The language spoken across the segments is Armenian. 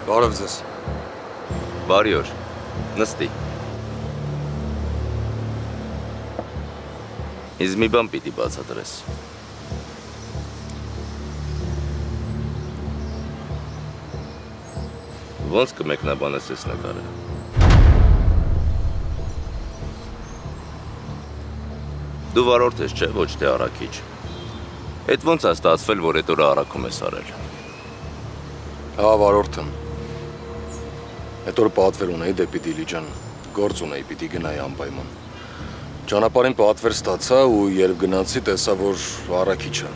Բարև ձեզ։ Բարի օր, նստի։ Ինձ մի բան պիտի բացատրես։ Ոնց կմեկնաբանես այս նկարը։ Դու վարորդ ես, չէ, ոչ թե առաքիչ։ Էդ ոնց է ստացվել, որ այդ օրը առաքում ես արել։ Հա, վարորդ եմ։ Այդ օր պատվեր ունեի դեպի Դիլիջան, գործ ունեի, պիտի գնայի անպայման։ Ճանապարհին պատվեր ստացա ու երբ գնացի, տեսա, որ առաքիչ է,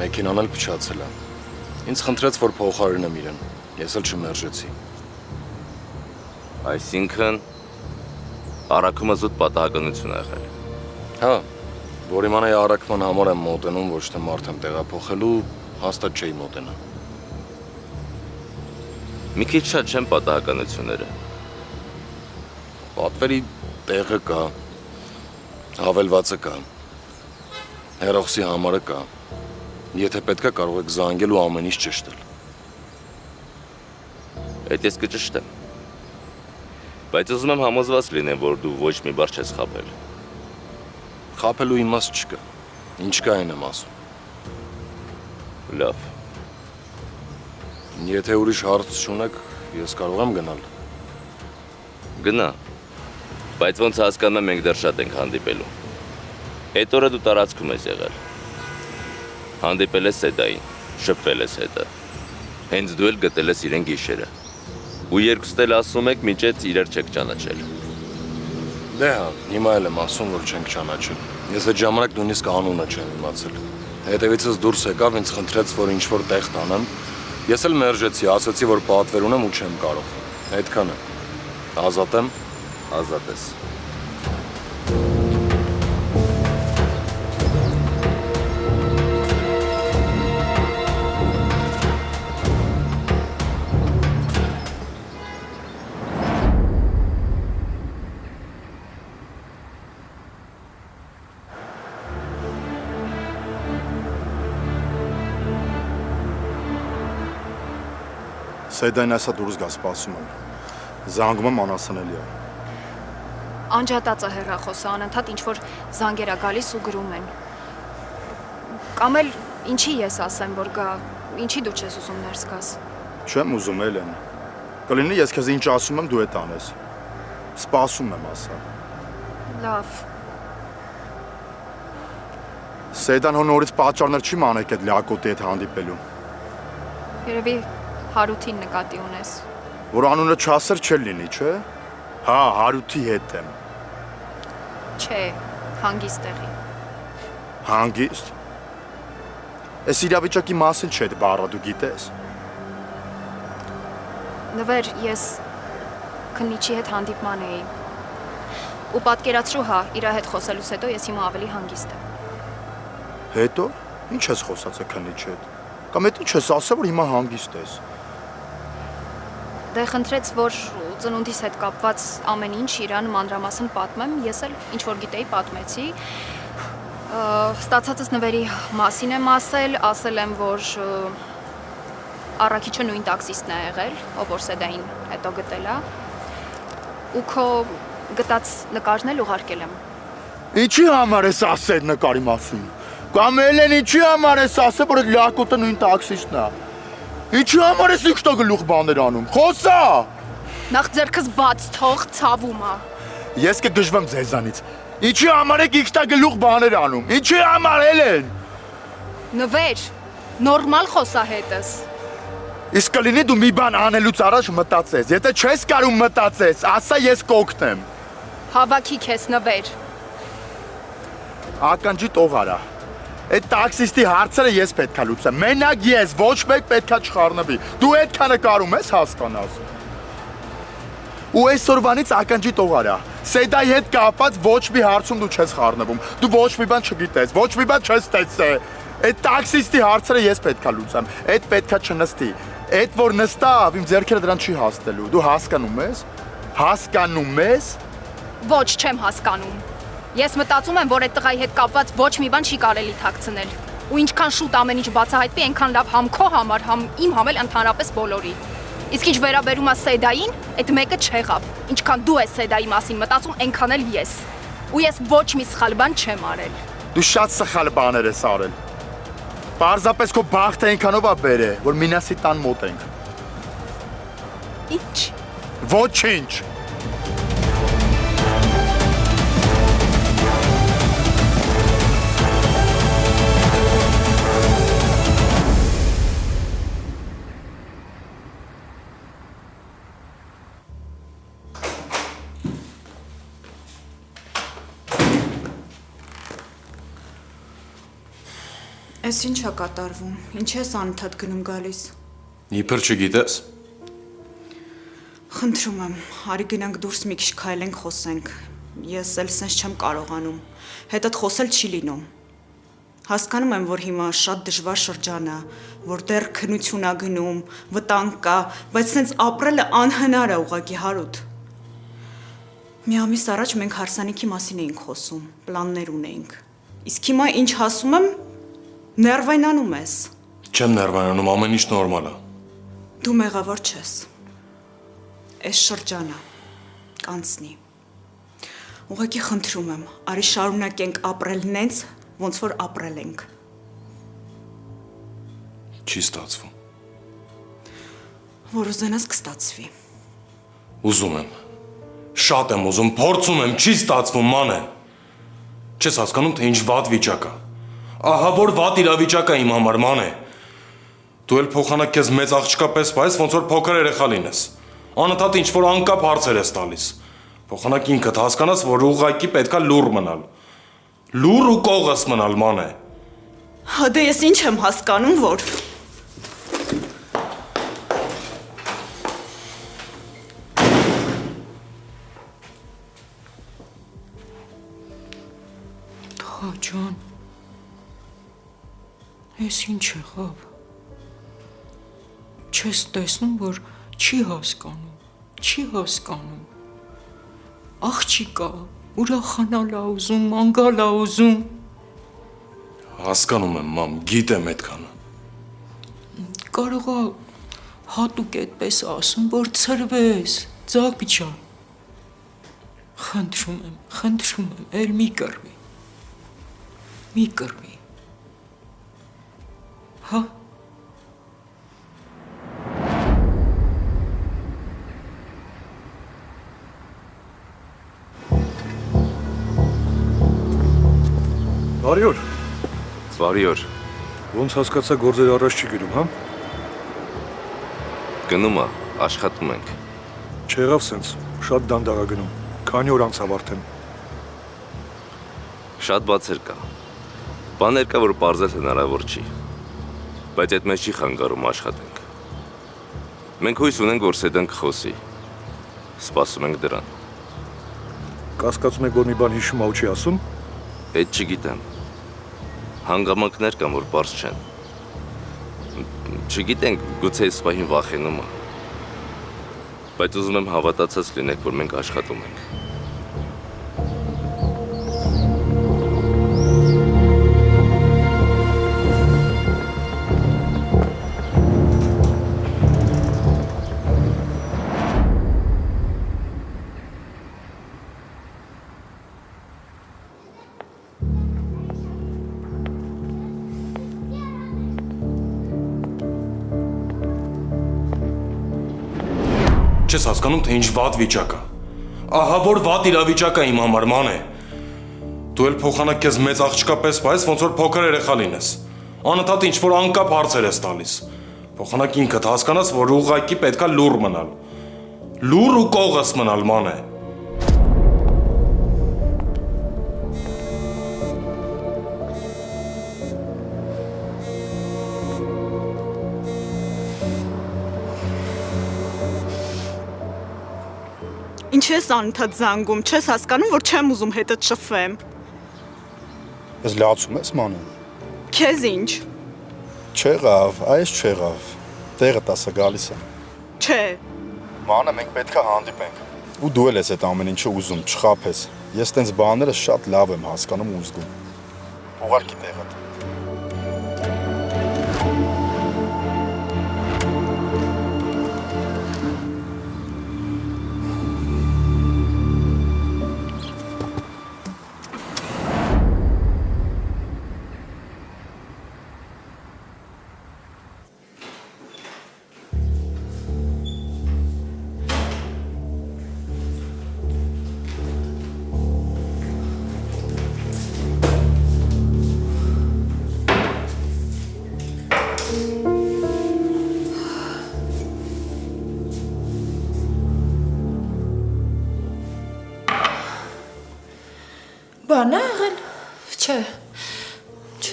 մեքենան էլ փչացել է։ Ինձ խնդրեց, որ փոխարինեմ իրեն, ես էլ չմերժեցի։ Այսինքն, առաքումը զուտ պատահականություն է եղել։ Հա, որ իմանայի առաքման համար եմ մոտենում, ոչ թե մարդ եմ տեղափոխելու, հաստատ չէի մոտենա։ Մի քիչ շատ չեմ պատահականությունները։ Պատվերի տեղը կա, հավելվածը կա, հերոսի համարը կա, եթե պետք է կարող եք զանգել ու ամեն ինչ ճշտել։ Այդ ես կճշտեմ։ Բայց ուզում եմ համոզված լինեմ, որ դու ոչ մի բառ չես խաբել։ Խաբելու իմաստ չկա, ինչ կա այն եմ ասում։ Լավ։ Եթե ուրիշ հարց չունեք, ես կարող եմ գնալ։ Գնա, բայց ոնց հասկանում եմ մենք դեռ շատ ենք հանդիպելու։ Այդ օրը դու տարածքում ես եղել։ Հանդիպել ես Սեդային, շփվել ես հետը։ Հենց դու էլ գտել ես իրեն գիշերը։ Ու երկուստ էլ ասում եք միջեց իրար չեք ճանաչել։ Դե հա, հիմա էլ եմ ասում, որ չենք ճանաչել։ Ես այդ ժամանակ նույնիսկ անունը չեմ իմացել։ Հետևիցս դուրս եկավ, ինձ խնդրեց, որ ինչ-որ տեղ տանեմ։ Ես էլ մերժեցի, ասացի, որ պատվեր ունեմ ու չեմ կարող։ Այդքանը։ Ազատ եմ։ Ազատ ես։ Սեդային ասա դուրս գա, սպասում եմ։ Զանգում եմ անասանելի է։ Անջատած է հեռախոսը, անընդհատ ինչ-որ զանգեր է գալիս ու գրում են։ Կամ էլ ինչի ես ասեմ, որ գա, ինչի դու չես ուզում ներս գաս։ Չեմ ուզում, Էլեն։ Կլինի ես քեզ ինչ ասում եմ, դու էդ անես։ Սպասում եմ, ասա։ Լավ։ Սեդան նորից պատճառներ չի մանեք այդ լիակոտի հետ հանդիպելու։ Երևի Հարութին նկատի ունես։ Որ անունը չասեր չէ լինի, չէ։ Հա, Հարութի հետ եմ։ Չէ, հանգիստ տեղի։ Հանգիստ։ Այս իրավիճակի մասին չէ այդ բառը դու գիտես։ Նվեր, ես քննիչի հետ հանդիպման էի։ Ու պատկերացրու, հա, իր հետ խոսելուց հետո ես հիմա ավելի հանգիստ եմ։ Հետո ինչ ես խոսած է քննիչի հետ։ Կամ այդ ինչ ես ասել, որ հիմա հանգիստ ես։ Դե խնդրեց, որ ծնունդիս հետ կապված ամեն ինչ իրան մանրամասն պատմեմ, ես էլ ինչ որ գիտեի պատմեցի։ Ստացածս նվերի մասին եմ ասել եմ, որ առաքիչը նույն տաքսիստն է եղել, ով որ Սեդային հետո գտել է։ Ու քո գտած նկարն էլ ուղարկել եմ։ Ինչի համար ես ասել նկարի մասին։ Կամ Էլեն ինչի համար ես ասել, որ այդ լիակոտը նույն տաքսիստն է։ Ինչի համար ես ինքնագլուխ բաներ անում։ Խոսա։ Նախ ձեռքս բաց թող, ցավում է։ Ես կգժվեմ ձեզանից։ Ինչի համար եք ինքնագլուխ բաներ անում։ Ինչի համար Էլեն։ Նվեր, նորմալ խոսա հետս։ Իսկ կլինի դու մի բան անելուց առաջ մտածես։ Եթե չես կարող մտածես, ասա ես կօգնեմ։ Հավաքի քեզ նվեր։ Ականջի տող արա։ Այդ տաքսիստի հարցերը ես պետքա լուծեմ։ Մենակ ես, ոչ մեկ պետքա չխառնվի։ Դու այդքանը կարում ես հասկանաս։ Ու այսօրվանից ականջի տող արա։ Սեդայի հետ կապված ոչ մի հարցում դու չես խառնվում։ Դու ոչ մի բան չգիտես, ոչ մի բան չես տեսել։ Այդ տաքսիստի հարցերը ես պետքա լուծեմ։ Այդ պետքա չնստի։ Այդ որ նստավ, իմ ձեռքերը դրան չի հասնելու։ Դու հասկանում ես։ Հասկանում ես։ Ոչ, չեմ հասկանում։ Ես մտածում եմ, որ այդ տղայի հետ կապված ոչ մի բան չի կարելի թաքցնել։ Ու ինչքան շուտ ամեն ինչ բացահայտվի, այնքան լավ համ քո համար, համ իմ, համ էլ ընդհանրապես բոլորի։ Իսկ ինչ վերաբերում է Սեդային, այդ մեկը չեղավ։ Ինչքան դու ես Սեդայի մասին մտածում, այնքան էլ ես։ Ու ես ոչ մի սխալ բան չեմ արել։ Դու շատ սխալ բաներ ես արել։ Պարզապես քո բախտը այնքանով է բերե, որ Մինասի տան մոտ ենք։ Ինչ։ Ոչինչ։ Էս ինչ է կատարվում, ինչ ես անընդհատ գնում գալիս։ Իբր չգիտես։ Խնդրում եմ, արի գնանք դուրս մի քիչ քայլենք խոսենք։ Ես էլ սենց չեմ կարողանում, հետդ խոսել չի լինում։ Հասկանում եմ, որ հիմա շատ դժվար շրջան է, որ դեռ քնություն է գնում, վտանգ կա, բայց սենց ապրելը անհնար է ուղղակի Հարութ։ Մի ամիս առաջ մենք հարսանիքի մասին էինք խոսում, պլաններ ունեինք։ Իսկ հիմա ինչ հասում եմ, ներվայնանում ես։ Չեմ ներվայնանում, ամեն ինչ նորմալ է։ Դու մեղավոր չես։ Այս շրջանը կանցնի։ Ուղղակի խնդրում եմ, արի շարունակենք ապրել նենց, ոնց որ ապրել ենք։ Չի ստացվում։ Որ ուզենաս կստացվի։ Ուզում եմ։ Շատ եմ ուզում, փորձում եմ, չի ստացվում, ման է։ Չես հասկանում, թե ինչ վատ վիճակ է։ Ահա որ վատ իրավիճակ է իմ համար, ման է։ Դու էլ փոխանակ քեզ մեծ աղջկա պես վայս, ոնց որ փոքր երեխա լինես։ Անընդհատ ինչ որ անկապ հարցեր ես տալիս։ Փոխանակ ինքդ հասկանաս, որ ուղղակի պետքա լուր մնալ։ Լուր ու կողս մնալ, ման է։ Հա դե ես ինչ եմ հասկանում, որ Թա ջան, ես ինչ եղավ, չես տեսնում, որ չի հասկանում, աղջիկա, ուրախանալ ա ուզում, մանգալ ա ուզում, Հասկանում եմ, մամ, գիտեմ այդքանը։ կարող ա հատուկ այդպես ասում, որ ցրվես, ձակ ջան, խնդրում եմ, էլ մի կռվի, հա։ Բարի օր։ Բարի օր։ Ոնց հասկացա գործեր առաջ չի գնում, հա։ Գնում է, աշխատում ենք։ Չեղավ սենց, շատ դանդաղ է գնում։ Քանի օր անց ավարտեմ։ Շատ բացեր կա։ Բաներ կա, որ պարզել հնարավոր չի։ Բայց այդ մեջ չի խանգարում աշխատենք։ Մենք հույս ունենք, որ Սեդան կխոսի։ Սպասում ենք դրան։ Կասկածում եք, որ մի բան հիշում ա ու չի ասում։ Այդ չգիտեմ։ Հանգամանքներ կան, որ պարզ չեն։ Չգիտենք, գուցե այս պահին վախենում է։ Բայց ուզում եմ հավատացած լինեք, որ մենք աշխատում ենք։ Չես հասկանում, թե ինչ վատ վիճակ է։ Ահա որ վատ իրավիճակ է իմ համար, ման է։ Դու էլ փոխանակ քեզ մեծ աղջկա պես վայս, ոնց որ փոքր երեխա լինես։ Անընդհատ ինչ որ անկապ հարցեր ես տալիս։ Փոխանակ ինքդ հասկանաս, որ ուղղակի պետքա լուր մնալ։ Լուր ու կողս մնալ, ման է։ ինչ ես անընդհատ զանգում, չես հասկանում, որ չեմ ուզում հետդ շփվեմ։ Ես լացում ես, մանե։ Քեզ ինչ։ Չեղավ, այս չեղավ։ Տեղը տասը գալիս է։ Չէ։ Մանե, մենք պետքա հանդիպենք։ Ու դու էլ ես այդ ամեն ինչը ուզում, չխափես։ Ես տենց բաները շատ լավ եմ հասկանում ու զգում։ Ուղարկի տեղը։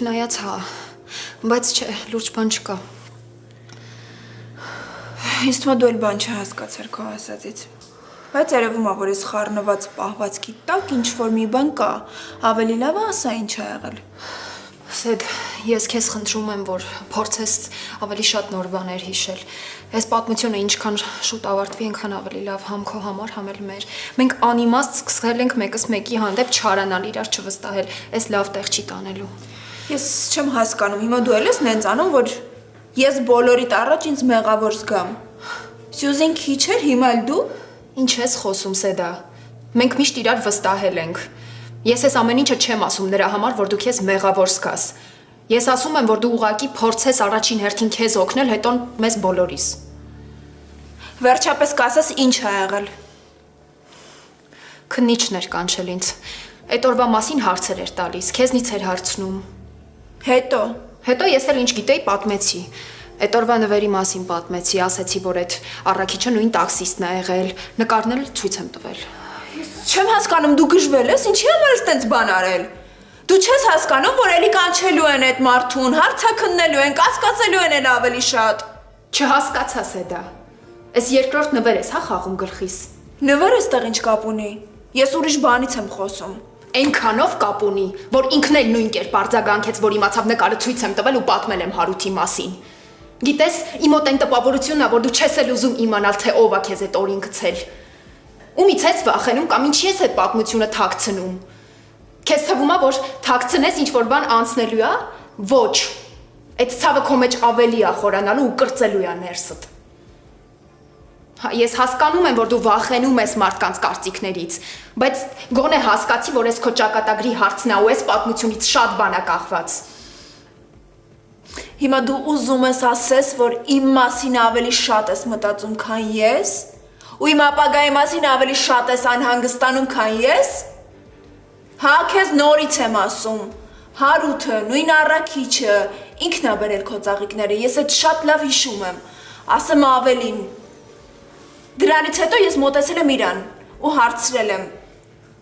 Չնայած հա, բայց չէ, լուրջ բան չկա։ Ինձ թվում է դու էլ բան չհասկացար քո ասածից։ Բայց երևում է, որ այս խառնված պահվածքի տակ ինչ-որ մի բան կա, ավելի լավ է ասա ինչ ա եղել։ Սեդ, ես քեզ խնդրում եմ, որ փորձես ավելի շատ նոր բաներ հիշել։ Այս պատմությունը ինչքան շուտ ավարտվի, այնքան ավելի լավ համ քո համար, համ էլ մեր։ Մենք անիմաստ սկսել ենք մեկս մեկի հանդեպ չարանալ, իրար չվստահել, այս լավ տեղ չի տանելու։ Ես չեմ հասկանում, հիմա դու էլ ես նենց անում, որ ես բոլորիդ առաջ ինձ մեղավոր զգամ։ Սյուզին քիչ էր, հիմա էլ դու։ Ինչ ես խոսում, Սեդա։ Մենք միշտ իրար վստահել ենք։ Ես այս ամեն ինչը չեմ ասում նրա համար, որ դու քեզ մեղավոր զգաս։ Ես ասում եմ, որ դու ուղղակի փորձես առաջին հերթին քեզ օգնել, հետո մեզ բոլորիս։ Վերջապես կասես ինչ ա եղել։ Քննիչն էր կանչել ինձ։ Այդ օրվա մասին հարցեր էր տալիս, քեզնից էր հարցնում։ Հետո ես էլ ինչ գիտեի, պատմեցի։ Այդ օրվա նվերի մասին պատմեցի, ասեցի, որ այդ առաքիչը նույն տաքսիստն է եղել, նկարն էլ ցույց եմ տվել։ Չեմ հասկանում, դու գժվել ես, ինչի համար ես տենց բան արել։ Դու չես հասկանում, որ էլի կանչելու են այդ մարդուն, հարցաքննելու են, կասկածելու են էլ ավելի շատ։ Չհասկացա, Սեդա։ Այս երկրորդ նվեր ես, հա, խաղում գլխիս։ Նվերը ստեղ ինչ կապ ունի։ Ես ուրիշ բանից եմ խոսում։ Այնքանով կապ ունի, որ ինքն էլ նույն կերպ արձագանքեց, որ իմացավ նկարը ցույց եմ տվել ու պատմել եմ Հարութի մասին։ Գիտես, իմ մոտ այն տպավորությունն է, որ դու չես էլ ուզում իմանալ, թե ով է քեզ այդ օրին գցել։ Ումից ես վախենում կամ ինչի ես այդ պատմությունը թաքցնում։ Քեզ թվում է, որ թաքցնես ինչ-որ բան անցնելու է։ Ոչ։ Այդ ցավը քո մեջ ավելի է խորանալու ու կրծելու է ներսդ։ Ես հասկանում եմ, որ դու վախենում ես մարդկանց կարծիքներից, բայց գոնե հասկացի, որ այս քո ճակատագրի հարցն է ու այս պատմությունից շատ բան է կախված։ Հիմա դու ուզում ես ասես, որ իմ մասին ավելի շատ ես մտածում, քան ես, ու իմ ապագայի մասին ավելի շատ ես անհանգստանում, քան ես։ Հա, քեզ նորից եմ ասում, Հարութը, նույն առաքիչը, ինքն է բերել քո ծաղիկները, ես այդ շատ լավ հիշում եմ, ասեմ ավելին։ Դրանից հետո ես մոտեցել եմ իրան ու հարցրել եմ.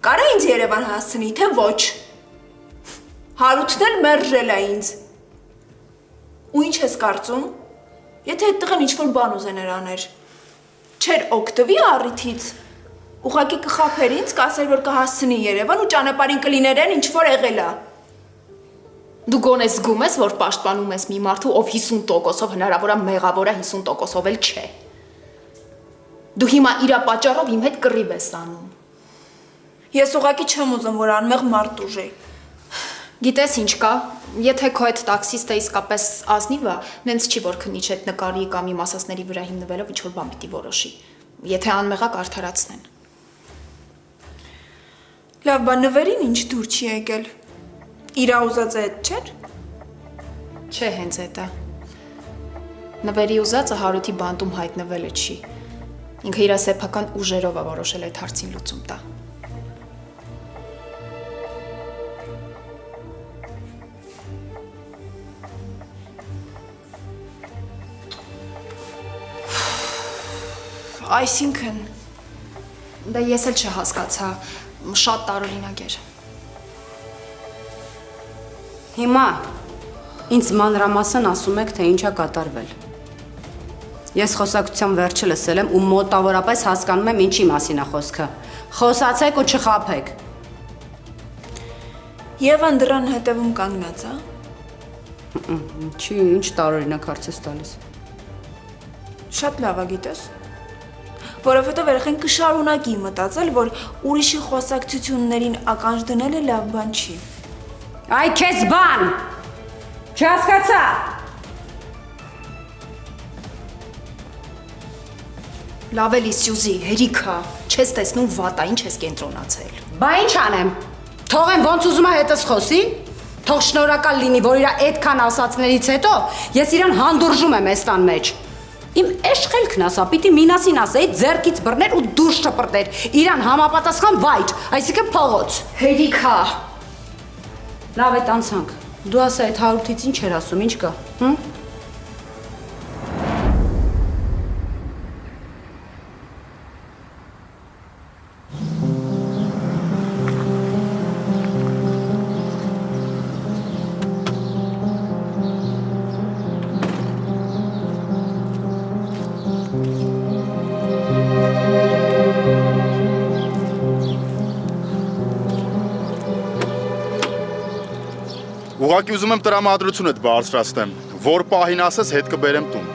կարա ինձ Երևան հասցնի, թե ոչ։ Հարութն էլ մերժել է ինձ։ Ու ինչ ես կարծում, եթե այդ տղան ինչ-որ բան ուզեներ աներ, չէր օգտվի առիթից, ուղղակի կխաբեր ինձ, կասեր, որ կհասցնի Երևան ու ճանապարհին կլիներ են ինչ-որ եղել է։ Դու գոնե զգում ես, որ պաշտպանում ես մի մարդու, ով 50%-ով հնարավոր է մեղավոր է, 50%-ով էլ չէ։ Դու հիմա իրա պատճառով իմ հետ կռիվ ես անում։ Ես ուղղակի չեմ ուզում, որ անմեղ մարդ ուժի։ Գիտես ինչ կա, եթե քո այդ տաքսիստը իսկապես ազնիվ է, նենց չի, որ քննիչ այդ նկարի կամ իմ ասածների վրա հիմնվելով ինչ-որ բան պիտի որոշի։ Եթե անմեղա կարդարացնեն։ Լավ, բա նվերին ինչ դուր չի եկել։ Իրա ուզածը այդ չէր։ Չէ, հենց այդ է։ Նվերի ուզածը Հարութի բանտում հայտնվելը չի։ Ինքը իր սեփական ուժերով է որոշել այդ հարցին լուծում տա։ Այսինքն Դա ես էլ չհասկացա, շատ տարօրինակ էր։ Հիմա ինձ մանրամասն ասում եք, թե ինչ է կատարվել։ Ես խոսակցության վերջը լսել եմ ու մոտավորապես հասկանում եմ ինչի մասին է խոսքը։ Խոսացեք ու չխաբեք։ Եվան դրան հետևում կանգնած, հա։ Չի, ինչ տարօրինակ հարց ես տալիս։ Շատ լավ է, գիտես։ Որովհետև երեխեն կշարունակի մտածել, որ ուրիշի խոսակցություններին ականջ դնելը լավ բան չի։ Այ քեզ բան։ Չհասկացա։ Լավ էլի Սյուզի, հերիքա, չես տեսնում վատա, ինչ ես կենտրոնացել։ Բա ինչ անեմ։ Թողեմ ոնց ուզում է հետս խոսի։ Թող շնորհակալ լինի, որ իր այդքան ասացներից հետո ես իրան հանդուրժում եմ այս տան մեջ։ Իմ էշխելքն ասա, պիտի մինասին ասեի, ձեռքից բռներ ու դուրս շպրտեր, իրան համապատասխան վայր, այսինքն փողոց։ Հերիքա։ Լավ այդ անցանք, դու ասա այդ Հարութից ինչ էր ասում, ինչ կա, հմ? Ուղղակի ուզում եմ տրամադրությունդ բարձրացնեմ, որ պահին ասես հետ կբերեմ տուն։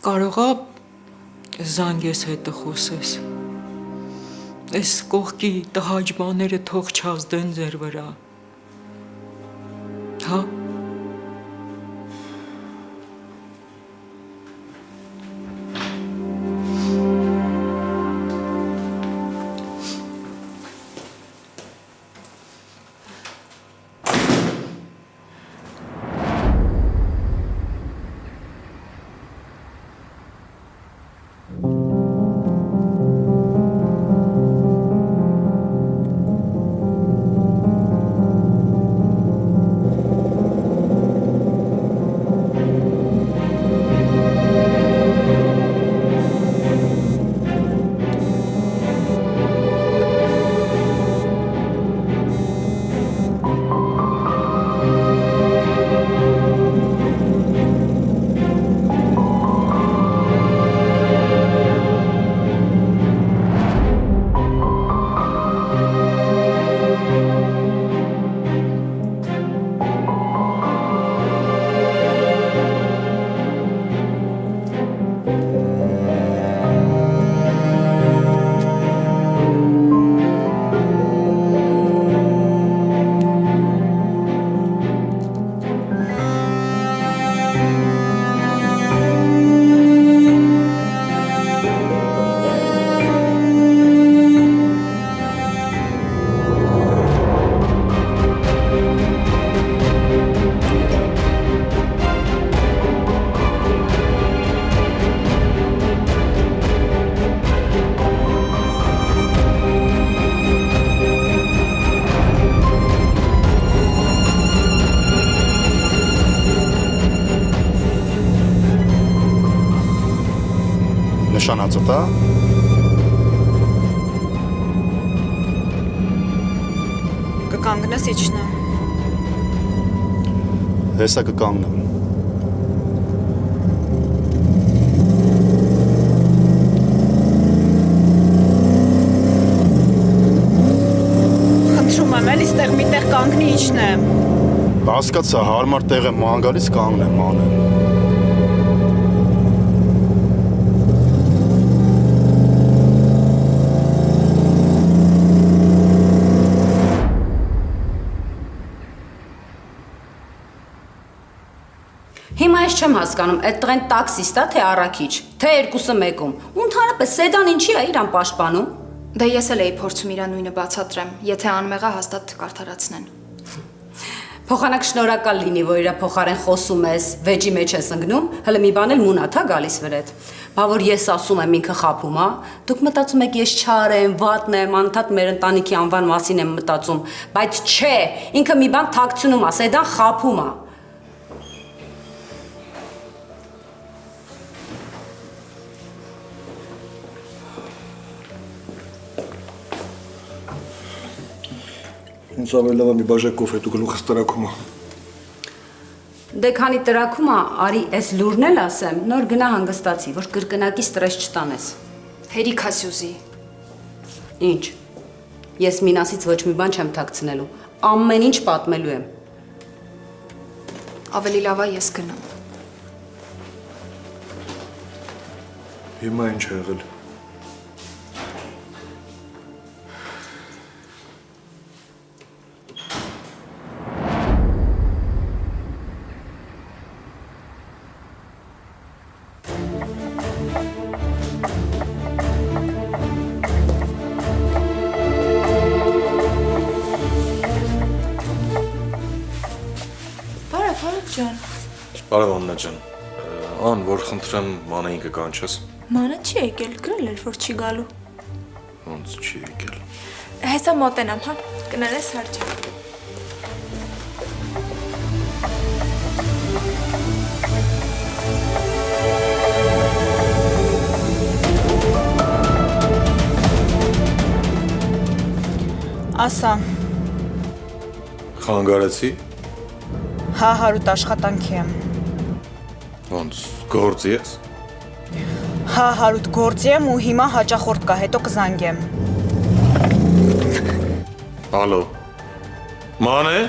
Կարողա զանգես հետը խոսես։ Այս կողքի տհաճ բաները թող չազդեն ձեր վրա։ Հա։ Նշանածդ է։ Կկանգնես իջնեմ։ Հեսա կկանգնեմ։ Խնդրում եմ, էլի ստեղ մի տեղ կանգնի իջնեմ։ Հասկացա, հարմար տեղ եմ ման գալիս կանգնեմ, անեմ։ Հիմա ես չեմ հասկանում, այդ տղեն տաքսիստ է, թե առաքիչ, թե երկուսը մեկում։ Ու ընդհանրապես սեդան ինչի է իրան պաշտպանում։ Դե ես էլ էի փորձում իրան նույնը բացատրեմ, եթե անմեղա հաստատ կարդարացնեն։ Փոխանակ շնորհակալ լինի, որ իրա փոխարեն խոսում ես, վեճի մեջ ես ընկնում, հələ մի բան էլ մունաթ է գալիս վրեդ։ Բա որ ես ասում եմ ինքը խափում է, դուք մտածում եք ես չար եմ, վատն եմ, անընդհատ մեր ընտանիքի անվան մասին եմ մտածում, բայց չէ, ինքը մի բան թաքցնում է, սեդան խափում է։ Ինձ ավելի լավ է մի բաժակ կոֆե դու գլուխս տրակում է։ Դե քանի տրակում է, արի այս լուրն էլ ասեմ, նոր գնա հանգստացի, որ կրկնակի ստրես չտանես։ Հերիք ասյուզի։ Ինչ։ Ես Մինասից ոչ մի բան չեմ թաքցնելու, ամեն ինչ պատմելու եմ։ Ավելի լավ է ես գնամ։ Հիմա ինչ է եղել։ Բարև Աննա ջան։ Ան, որ խնդրեմ մանային կկանչես։ Մանա չի եկել, գրել էր, որ չի գալու։ Ոնց չի եկել։ Հեսա մոտենամ, հա, կներես հարճ։ Ասա, Խանգարեցի։ հա հարուտ աշխատանքի եմ։ Ոնց գործի ես։ Հա հարուտ գործի եմ ու հիմա հաճախորդ կա, հետո կզանգեմ։ Ալո։ Մանե։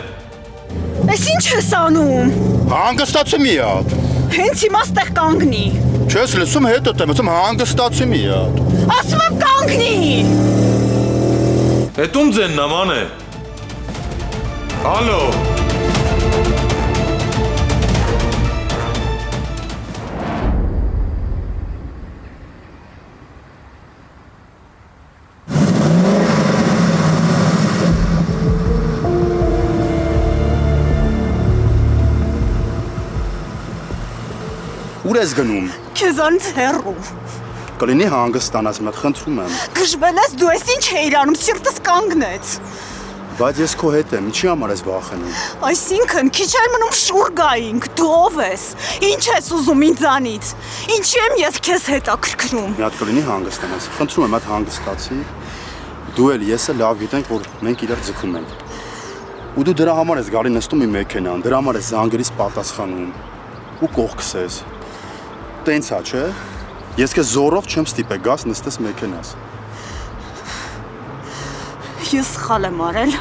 Էս ինչ ես անում։ Հանգստացի մի հատ։ Հենց հիմա ստեղ կանգնի։ Չես լսում հետդ եմ, ասում հանգստացի մի հատ։ Ասում եմ կանգնի։ Էդ ում ձենն է, մանե։ Ալո։ Ուր ես գնում։ Քեզանից հեռու։ Կլինի հանգստանաս, մատ խնդրում եմ։ Գժվել ես, դու ես ինչ էիր անում, սիրտս կանգնեց։ Բայց ես քո հետ եմ, ինչի համար ես վախենում։ Այսինքն, քիչ էր մնում շուռ գայինք, դու ով ես։ Ինչ ես ուզում ինձանից։ Ինչի եմ ես քեզ հետաքրքրում։ Մի հատ կլինի հանգստանաս։ Խնդրում եմ, հատ հանգստացի։ Դու էլ եսը լավ գիտենք, որ մենք իրար ձգում ենք։ Ու դու դրա համար ես գալի նստում իմ մեքենան, դրա համար ես զանգերից պատասխանում ու կողքս ես։ Տենց է, չէ՞։ Ես քեզ զորով չեմ ստիպել գաս նստես մեքենաս։ Ես սխալ եմ արել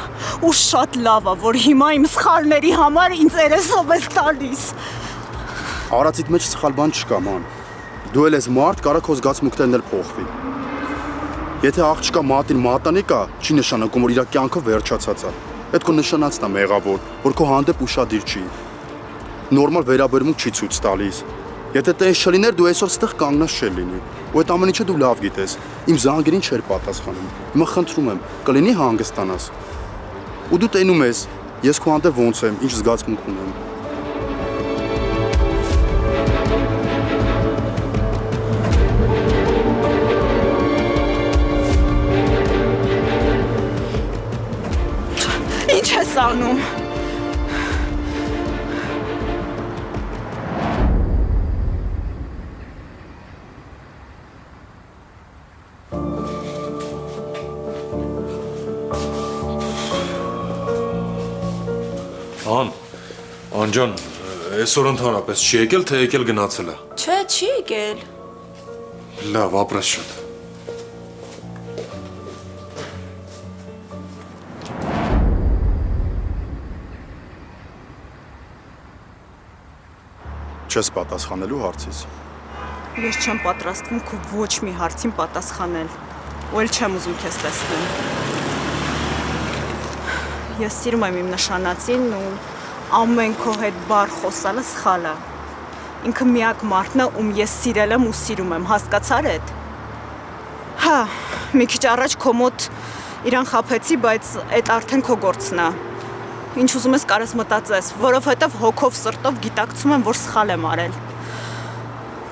ու շատ լավ է, որ հիմա իմ սխալների համար ինձ երեսով ես տալիս։ Արածիդ մեջ սխալ բան չկա, ման։ Դու էլ ես մարդ, կարա քո զգացմունքներն էլ փոխվի։ Եթե աղջկա մատին մատանի կա, չի նշանակում, որ իր կյանքը վերջացած է։ Պետք է նշանածն է մեղավոր, որ քո հանդեպ ուշադիր չի։ Նորմալ վերաբերմունք չի ցույց տալիս։ Եթե տես չլիներ, դու այսօր ստեղ կանգնած չէր լինի։ Ու այդ ամեն ինչը դու լավ գիտես։ Իմ զանգերին չէր պատասխանում։ Հիմա խնդրում եմ, կլինի հանգստանաս։ Ու դու տենում ես, ես քո հանդեպ ոնց եմ, ինչ զգացմունք ունեմ։ Ինչ ես անում։ Անջան, այսօր ընդհանրապես չի եկել, թե եկել գնացել է։ Չէ, չի եկել։ Լավ, ապրես շատ։ Չես պատասխանելու հարցից։ Ես չեմ պատրաստվում քո ոչ մի հարցին պատասխանել։ Ու էլ չեմ ուզում քեզ տեսնել։ Ես սիրում եմ իմ նշանածին ու ամեն քո հետ բառ խոսալը սխալ է։ Ինքը միակ մարդն է, ում ես սիրել եմ ու սիրում եմ, հասկացար այդ։ Հա, մի քիչ առաջ քո մոտ իրան խաբեցի, բայց այդ արդեն քո գործն է։ Ինչ ուզում ես կարես մտածես, որովհետև հոգով սրտով գիտակցում եմ, որ սխալ եմ արել։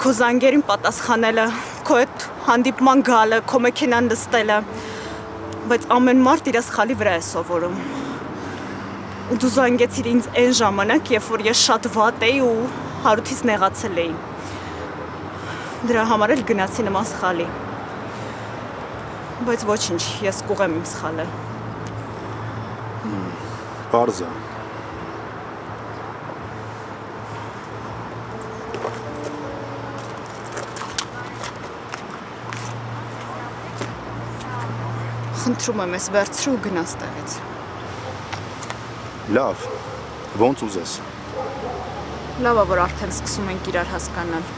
Քո զանգերին պատասխանելը, քո այդ հանդիպման գալը, քո մեքենան նստելը, բայց ամեն մարդ իր սխալի վրա է սովորում։ Ու դու զանգեցիր ինձ այն ժամանակ, երբ որ ես շատ վատ էի ու հարութից նեղացել էի։ Դրա համար էլ գնացի նման սխալի։ Բայց ոչինչ, ես կուղեմ իմ սխալը։ Պարզ է։ Խնդրում եմ, ես վերցրու ու գնաս տեղից։ Լավ, ոնց ուզես։ Լավ է, որ արդեն սկսում ենք իրար հասկանալ։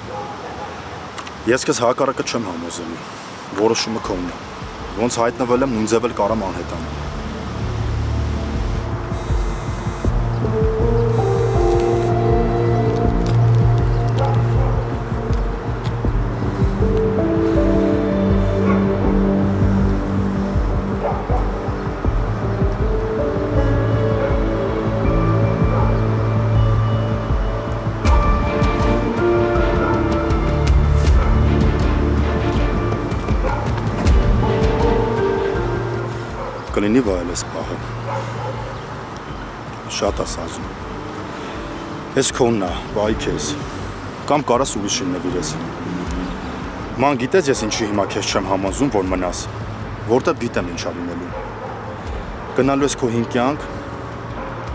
Ես քեզ հակառակը չեմ համոզելու։ Որոշումը քոնն է։ Ոնց հայտնվել եմ, նույն ձև էլ կարամ անհետանալ։ կլինի վայելես պահը։ Շատ ես ասում։ Ես քոնն է, բայ քեզ։ Կամ կարաս ուրիշին նվիրես։ Ման գիտես ես ինչի հիմա քեզ չեմ համոզում, որ մնաս, որտեղ գիտեմ ինչ ա լինելու։ Գնալու ես քո հին կյանք,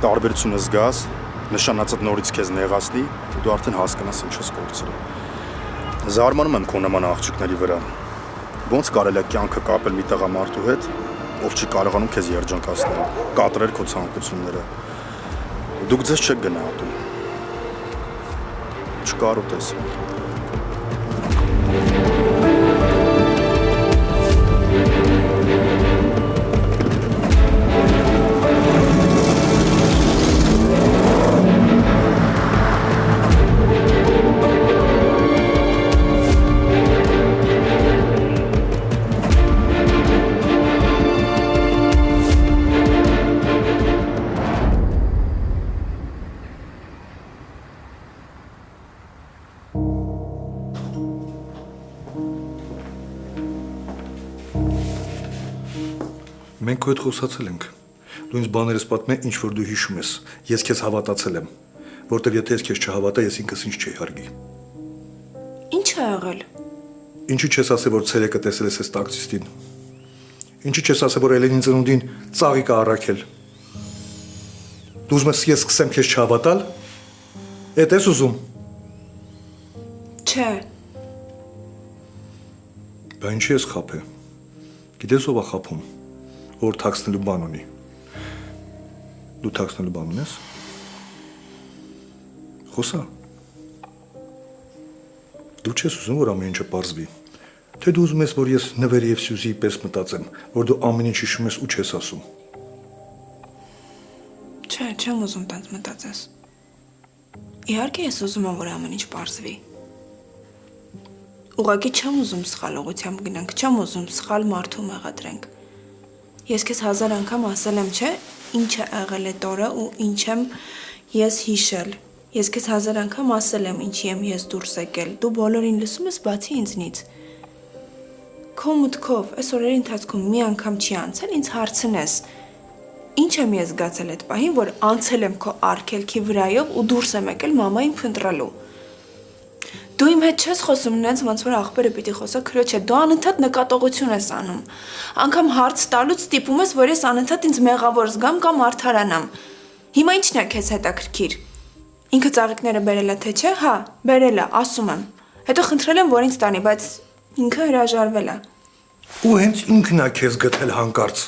տարբերությունը զգաս, նշանածդ նորից քեզ նեղացնի, ու դու արդեն հասկանաս ինչ ես կորցրել։ Զարմանում եմ քո նման աղջիկների վրա։ Ոնց կարելի է կյանքը կապել մի տղամարդու հետ, ով չի կարողանում քեզ երջանկացնել, կատրել քո ցանկությունները։ Դուք ձեզ չեք գնահատում։ Չկարոտես։ Մենք քո հետ խոսացել ենք։ Դու ինձ բաներս պատմել ինչ որ դու հիշում ես։ Ես քեզ հավատացել եմ, որտեղ եթե ես քեզ չհավատա, ես ինքս ինձ չի հարգի։ Ինչ ա եղել։ Ինչու չես ասել, որ ցերեկը տեսել ես այս տաքսիստին։ Ինչու չես ասել, որ Էլենին ծնունդին ծաղիկ ա առաքել։ Դու ուզում ես ես սկսեմ քեզ չհավատալ։ Էդ ես ուզում։ Չէ։ Բա ինչի ես խափե։ Գիտես ով ա խափում։ Որ թաքցնելու բան ունի։ Դու թաքցնելու բան ունես։ Խոսա։ Դու չես ուզում, որ ամեն ինչը պարզվի։ Թե դու ուզում ես, որ ես Նվերի և Սյուզիի պես մտածեմ, որ դու ամեն ինչ հիշում ես ու չես ասում։ Չէ, չեմ ուզում տենց մտածես։ Իհարկե ես ուզում եմ, որ ամեն ինչ պարզվի։ Ուղղակի չեմ ուզում սխալ ուղղությամբ գնանք, չեմ ուզում սխալ մարդու մեղադրենք։ Ես քեզ 1000 անգամ ասել եմ, չէ, ինչ է եղել այդ օրը ու ինչ եմ ես հիշել։ Ես քեզ 1000 անգամ ասել եմ, ինչի եմ ես դուրս եկել։ Դու բոլորին լսում ես, բացի ինձնից։ Քո մտքով այս օրերի ընթացքում մի անգամ չի անցել, ինձ հարցնես։ Ինչ եմ ես զգացել այդ պահին, որ անցել եմ քո արգելքի վրայով ու դուրս եմ եկել մամային փնտրելու։ Դու իմ հետ չես խոսում նենց, ոնց որ աղբերը պիտի խոսա քրոջ հետ, դու անընդհատ նկատողություն ես անում։ Անգամ հարց տալուց ստիպում ես, որ ես անընդհատ ինձ մեղավոր զգամ կամ արդարանամ։ Հիմա ի՞նչն է քեզ հետաքրքիր։ Ինքը ծաղիկները բերել է թե չէ, հա, բերել է, ասում եմ։ Հետո խնդրել եմ, որ ինձ տանի, բայց ինքը հրաժարվել է։ Ու հենց ինքն է քեզ գտել հանկարծ։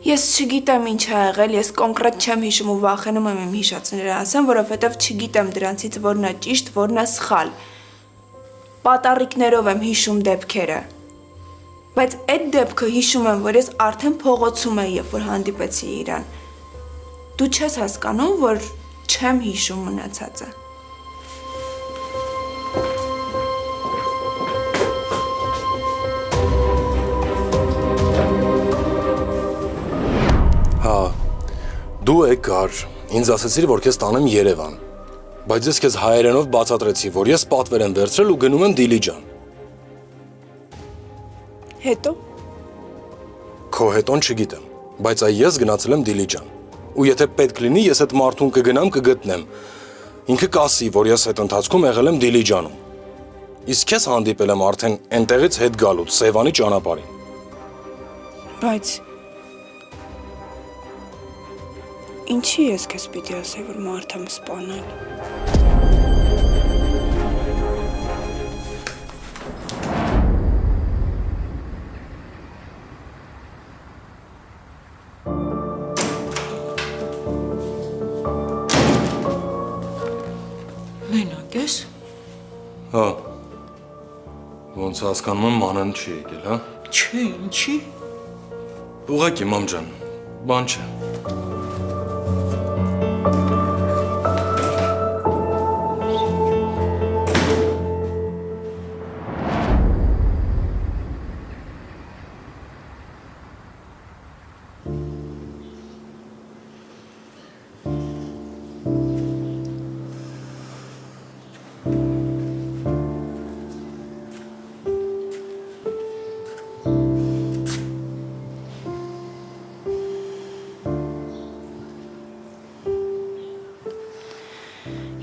Ես չգիտեմ ինչ ա եղել, ես կոնկրետ չեմ հիշում ու վախենում եմ իմ հիշածները ասեմ, որովհետև չգիտեմ դրանցից որն է ճիշտ, որն է սխալ։ Պատառիկներով եմ հիշում դեպքերը։ Բայց այդ դեպքը հիշում եմ, որ ես արդեն փողոցում էի, երբ որ հանդիպեցի իրան։ Դու չես հասկանում, որ չեմ հիշում մնացածը։ Հա, դու եկար, ինձ ասեցիր, որ քեզ տանեմ Երևան, բայց ես քեզ հայերենով բացատրեցի, որ ես պատվեր եմ վերցրել ու գնում եմ Դիլիջան։ Հետո։ Քո հետոն չգիտեմ, բայց այ ես գնացել եմ Դիլիջան, ու եթե պետք լինի, ես այդ մարդուն կգնամ կգտնեմ, ինքը կասի, որ ես այդ ընթացքում եղել եմ Դիլիջանում, իսկ քեզ հանդիպել եմ արդեն այնտեղից հետ գալուց, Սևանի ճանապարհին։ Բայց ինչի ես քեզ պիտի ասեի, որ մարդ եմ սպանել։ Մենակ ես։ Հա։ Ոնց հասկանում եմ, մանան չի եկել, հա։ Չէ, ինչի։ Ուղղակի մամ ջան, բան չէ։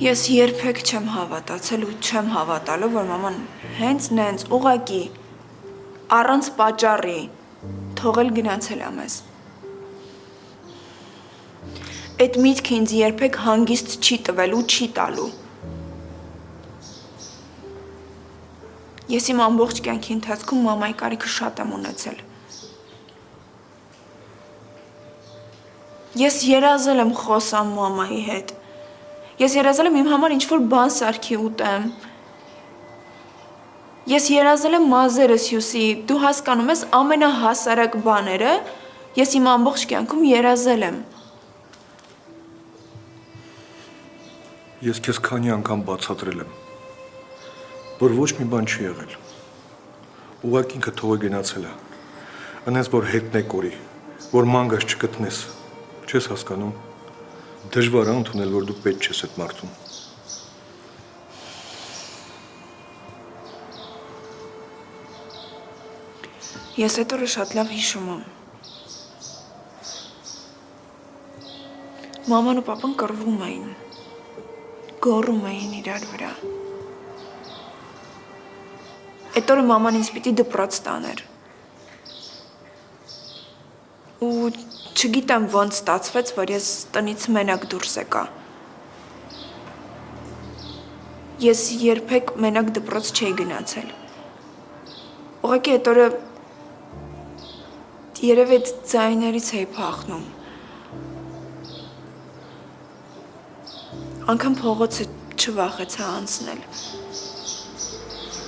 Ես երբեք չեմ հավատացել ու չեմ հավատալու, որ մաման հենց նենց ուղակի առանց պատճառի թողել գնացել է մեզ։ Այդ միտքը ինձ երբեք հանգիստ չի տվել ու չի տալու։ Ես իմ ամբողջ կյանքի ընթացքում մամայի կարիքը շատ եմ ունեցել։ Ես երազել եմ խոսամ մամայի հետ։ Ես երազել եմ իմ համար ինչ-որ բան սարքի ուտեմ։ Ես երազել եմ մազերս հյուսի, դու հասկանում ես ամենահասարակ բաները, ես իմ ամբողջ կյանքում երազել եմ։ Ես քեզ քանի անգամ բացատրել եմ, որ ոչ մի բան չի եղել։ Ուղղակի ինքը թողը գնացել է։ Այնպես որ հետն է կորի, որ մանգաս չգտնես։ Չես հասկանում։ Դժվար է ընդունել, որ դու պետք չես այդ մարդուն։ Ես այդ օրը շատ լավ հիշում եմ։ Մաման ու պապան կռվում էին, գոռում էին իրար վրա։ Այդ օրը մաման ինձ պիտի դպրոց տաներ։ Ու չգիտեմ ոնց ստացվեց, որ ես տնից մենակ դուրս եկա։ Ես երբեք մենակ դպրոց չէի գնացել։ Ուղղակի այդ օրը երևի այդ ձայներից էի փախնում։ Անգամ փողոցը չվախեցա անցնել։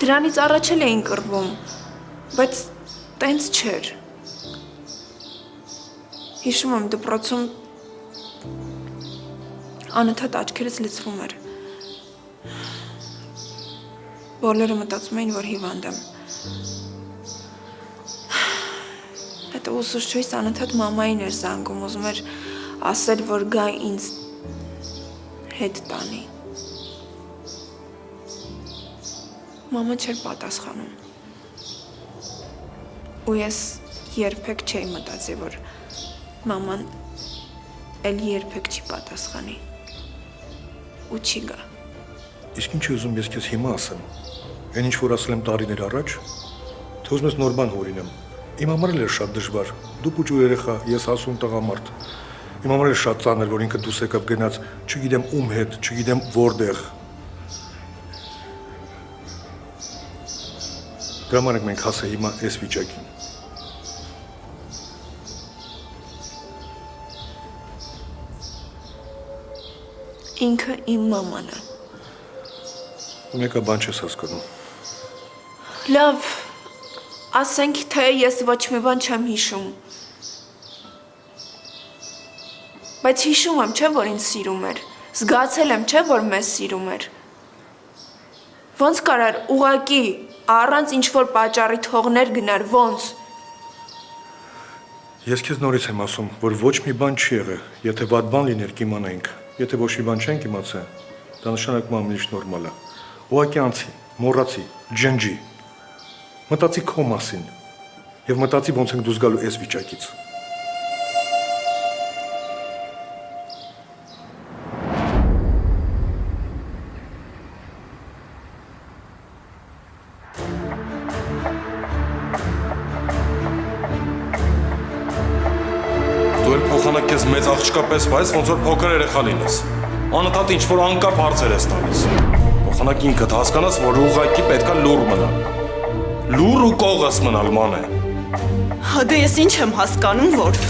Դրանից առաջ էլ էին կռվում, բայց տենց չէր։ Հիշում եմ դպրոցում անընդհատ աչքերս լցվում էր։ Բոլորը մտածում էին, որ հիվանդ եմ։ Հետո ուսուցչուհիս անընդհատ մամային էր զանգում, ուզում էր ասել, որ գա ինձ հետ տանի։ Մաման չէր պատասխանում։ Ու ես երբեք չէի մտածի, որ մաման էլ երբեք չի պատասխանի ու չի գա։ Իսկ ինչ ուզում ես քեզ հիմա ասեմ։ Այն ինչ որ ասել եմ տարիներ առաջ, թե ուզում ես նոր բան հորինեմ։ Իմ համար էլ էր շատ դժվար։ Դու փուճու երեխա, ես հասուն տղամարդ։ Իմ համար էլ շատ ծանր, որ ինքը դուրս եկավ գնաց, չգիտեմ ում հետ, չգիտեմ որտեղ։ Դրա համար ենք մենք հասել հիմա այս վիճակին։ Ինքը իմ մաման է։ Մեկը բան չես հասկանում։ Լավ, ասենք թե ես ոչ մի բան չեմ հիշում։ Բայց հիշում եմ, չէ՞ որ ինձ սիրում էր։ Զգացել եմ, չէ՞ որ մեզ սիրում էր։ Ոնց կարար ուղակի առանց ինչ-որ պատճառի թողներ գնար, ոնց։ Ես քեզ նորից եմ ասում, որ ոչ մի բան չի եղել, եթե վատ բան լիներ կիմանայինք։ Եթե ոչ մի բան չենք իմացել, դա նշանակում է ամեն ինչ նորմալ է։ Ուղղակի անցի, մոռացի, ջնջի։ Մտածի քո մասին եւ մտածի ոնց ենք դուրս գալու այս վիճակից։ Դու էլ փոխանակ քեզ մեծ աղջկա պես վայս, ոնց որ փոքր երեխա լինես։ Անընդհատ ինչ որ անկապ հարցեր ես տալիս։ Փոխանակ ինքդ հասկանաս, որ ուղղակի պետքա լուր մնալ։ Լուր ու կողս մնալ ման է։ Հա դե ես ինչ եմ հասկանում, որ